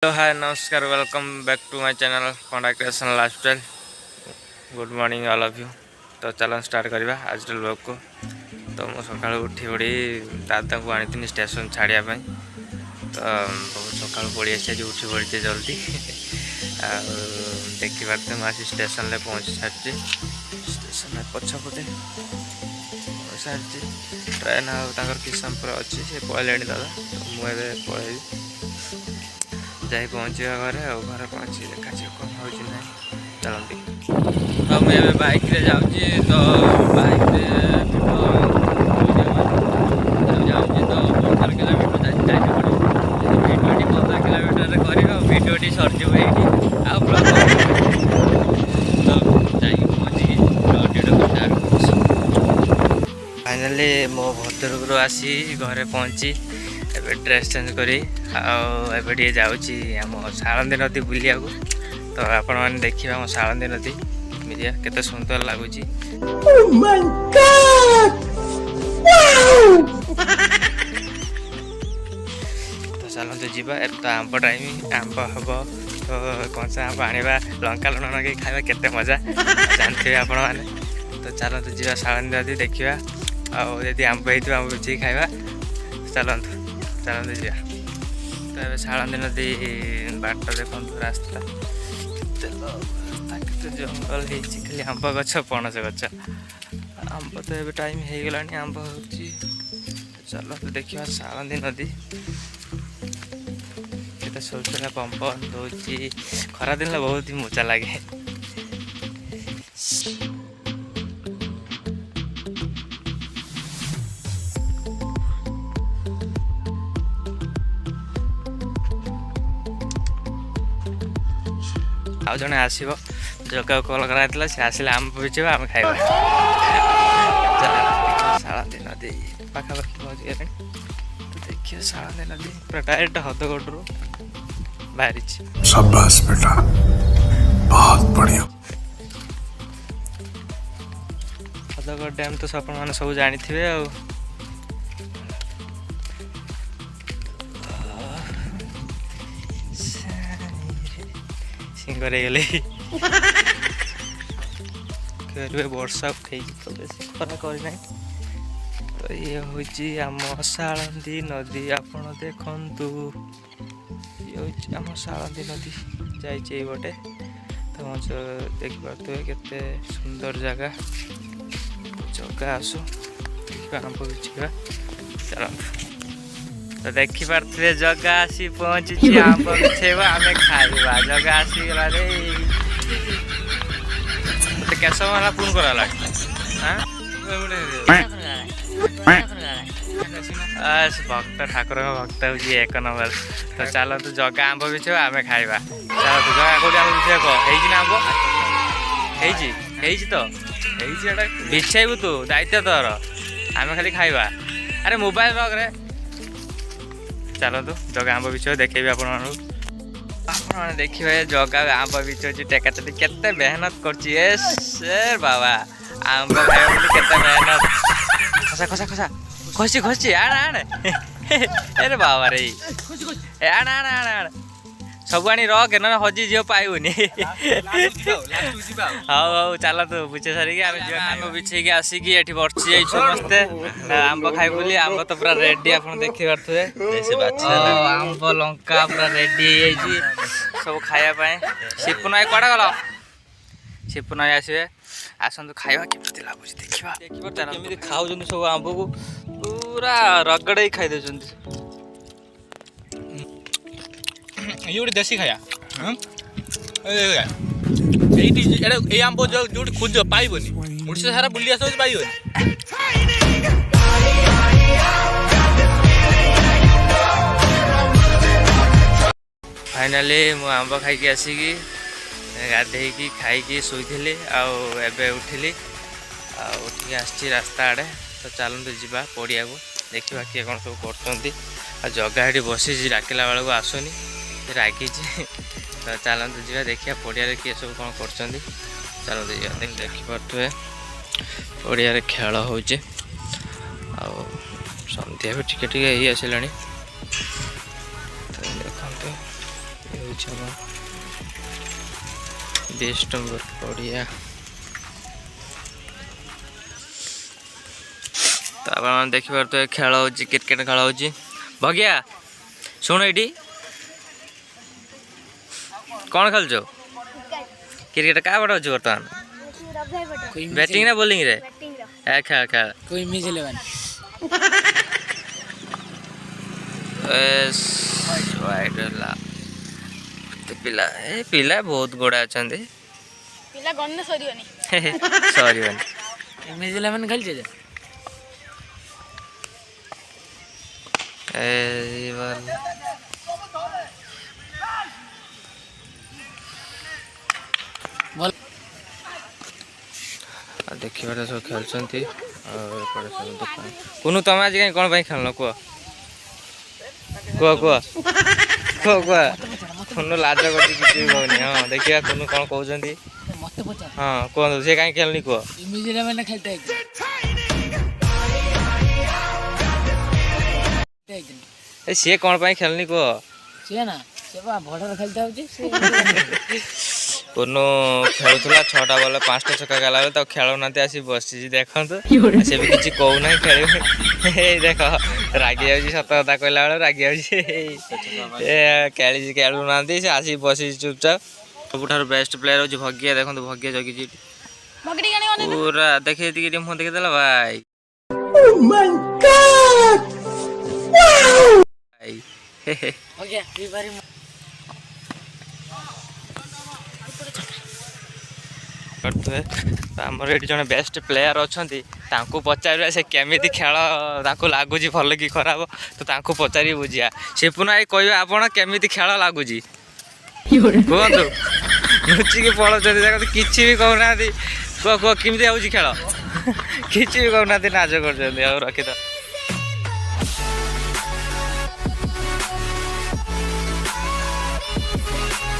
Hello hi नमस्कार welcome back to my channel panda creation lifestyle. Good morning all of you. तो चलो start करवा आज blog को। तो मुझे सका उठी पड़ी दादा को आनी स्टेशन छाड़िया तो बहुत सका पड़ी आसी उठी पड़ी जल्दी देखी पारे मुझे स्टेशन में पहुँची सारी स्टेशन पछपटे सारी ट्रेन आर किसमपुर अच्छी से पलि दादा तो मुझे पलि जाई पहुँचा घरे और घरे पहुँची देखा कौन हो चलती। तो मुझे बाइक रे जाऊँगी तो बाइक रे जाऊँगी तो 15 किलोमीटर जाए भिडियोटी 15 किलोमीटर कर भिडियोटी सरजी ये फाइनाली मो भद्रक आसी घरे पहुँची एबे ड्रेस चेंज करी आए जाऊँगी आम सालंदी नदी बुलिया को। तो आपण मैंने देखिए आम सालंदी नदी मिलिया केते सुंदर लगुच। तो चलते जीवा तो आंब टाइम आंब हम तो कंचा आंब आने लंका लुण लगे खावा केते मजा जानते आपण मैंने। तो चलते जीवा सालंदी नदी देखा आदि आंब हो आंब बिछी खावा चलतु चलते जा। तो ये सालंदी नदी बाट देखो रास्ता जंगल हो खाली आंब गछ पणस गछ आंब तो ये टाइम हो गला आंब हो। चलो तो देखा सालंदी नदी केते सुलसुलिया पंपन दूची खरा दिन बहुत ही मजा लगे। आउ जड़े आसो जगह कल कराइला सी आसिले आम पीछे आम खाइबा। सालंदी नदी पाखापाखि पहुँच गए। तो देखिए सालंदी नदी पूरा डायरेक्ट हदगढ़ बाहरी। शाबाश बेटा बहुत बढ़िया। हदगढ़ डैम तो आप मैंने सब जानी थे सिंगर गले वर्षा उठे तो बेस खरा करना। तो ये हूँ आम सालंदी नदी आपण देखु ये हूँ आम सालंदी नदी जाइए बटे। तो देखिपे केते सुंदर जगह जगह आसो आंब बिछा चलते। तो देखी पारे जगह आसी पहुँची आंब बिछेबा आम खाइबा जगह आसीगला रे केस मला फोन कराला भक्त ठाकुर भक्त हूँ एक नंबर। तो चल तू जगह आंब बिछेबा आम खाइबा चल तू जगह कौट आम बिछे कह आंब तो बिछेबू तू दायित्व तोर आम खाली खाइबा। अरे मोबाइल रख रे चलतु जगह आंब बिछ देखेबी आप देखिए जगह आंब बिछ टेका टेकी केते मेहनत कर बाबा आंब खाइबा केते मेहनत खसा खसा खसा खसी खसी आण आण अरे बाबा रे आण आण आण आण सब आनी रख ना हजी झील पाइबुनि। हाँ हाँ चलतु बिछे सारिकी आम बिछे आसिकी ये बसी जाइए समस्ते आंब खाइ बोली आंब तो पूरा रेडी आप देखी पारे आंब लंका पूरा रेडी सब खायापी। सिपुन भाई कड़ा गल सिपुन भाई आसवे आसतु खाଇବା केमती लगुच देखा देखिए खाऊ सब आंब को पूरा रगड़े खाई दे ये गोटे देसी खाया ये आंब जो खोज पाइबनी ओडिशा सारा बुली आस पाइबनी। फाइनाली मु आंब खाई आसिकी गाधे खाई शोली आबे उठिली उठिक आसी रास्ता आड़े। तो चलते जावा पड़िया को देखा किए कौन सब कर जगह ये बसी डाकिला बेलू आसुनी रागी। तो चलते जावा देखिए पड़िया किए सब कौन कर चलते जा देखिपे पड़िया खेल हो सन्ध्या भी टिके टिके आसला। तो देखते ହେଉଛି ଆମ 20 ନମ୍ବର ପଡ଼ିଆ। ତ ଆପଣମାନେ ଦେଖିପାରୁଥିବେ ଖେଳ ହେଉଛି, କ୍ରିକେଟ ଖେଳ ହେଉଛି। ଭଗିଆ ଶୁଣ, ଏଇଠି କ'ଣ ଖେଳୁଛ? କ୍ରିକେଟ କାହା ପଟେ ଅଛି ବର୍ତ୍ତମାନ? ବ୍ୟାଟିଂ ନା ବୋଲିଂରେ? ଖେଳ ଖେଳ ପିଲା ପିଲା ବହୁତ ଗୁଡ଼ା ଅଛନ୍ତି। ସରିବନି ଦେଖିବାରେ ସବୁ ଖେଳୁଛନ୍ତି। ଆଉ ଏପଟେ ସବୁ ଦୋକାନ। କୁନୁ ତମେ ଆଜି କାହିଁ କ'ଣ ପାଇଁ ଖେଳିନ କୁହ? କୁହ କୁନୁ ଲାଜ କରୁଛି, କିଛି ବି କହୁନି। ହଁ ଦେଖିବା କୁନୁ କ'ଣ କହୁଛନ୍ତି। ହଁ କୁହନ୍ତୁ, ସେ କାହିଁ ଖେଳୁନି କୁହ? ସିଏ କ'ଣ ପାଇଁ ଖେଳୁନି କୁହ? କୁନୁ ଖେଳୁଥିଲା 6ଟା ବଲ୍ 5ଟା ଛକା ଗଲା ବେଳେ ତାକୁ ଖେଳୁନାହାନ୍ତି, ଆସି ବସିଛି ଦେଖନ୍ତୁ। ସେ ବି କିଛି କହୁନାହିଁ, ଖେଳିବ। ଏଇ ଦେଖ ରାଗି ଯାଉଛି, ସତ କଥା କହିଲା ବେଳେ ରାଗି ଯାଉଛି। ଖେଳୁନାହାନ୍ତି, ସେ ଆସିକି ବସିଛି ଚୁପଚାପ। ସବୁଠାରୁ ବେଷ୍ଟ ପ୍ଲେୟାର ହେଉଛି ଭଗିଆ। ଦେଖନ୍ତୁ ଭଗିଆ ଜଗିଛି ପୁରା, ଦେଖେଇ ଟିକେ ମୁହଁ ଦେଖିଦେଲା ଭାଇ। ଆମର ଏଠି ଜଣେ ବେଷ୍ଟ ପ୍ଲେୟାର ଅଛନ୍ତି, ତାଙ୍କୁ ପଚାରିବା ସେ କେମିତି ଖେଳ ତାଙ୍କୁ ଲାଗୁଛି, ଭଲ କି ଖରାପ। ତ ତାଙ୍କୁ ପଚାରି ବୁଝିବା। ସିପୁନ ଭାଇ କହିବେ ଆପଣ କେମିତି ଖେଳ ଲାଗୁଛି କୁହନ୍ତୁ। ଲୁଚିକି ପଳାଉଛନ୍ତି, ଦେଖନ୍ତୁ କିଛି ବି କହୁନାହାନ୍ତି। କୁହ କେମିତି ହେଉଛି ଖେଳ? କିଛି ବି କହୁନାହାନ୍ତି, ନାଜ କରୁଛନ୍ତି। ଆଉ ରଖିଥାଅ।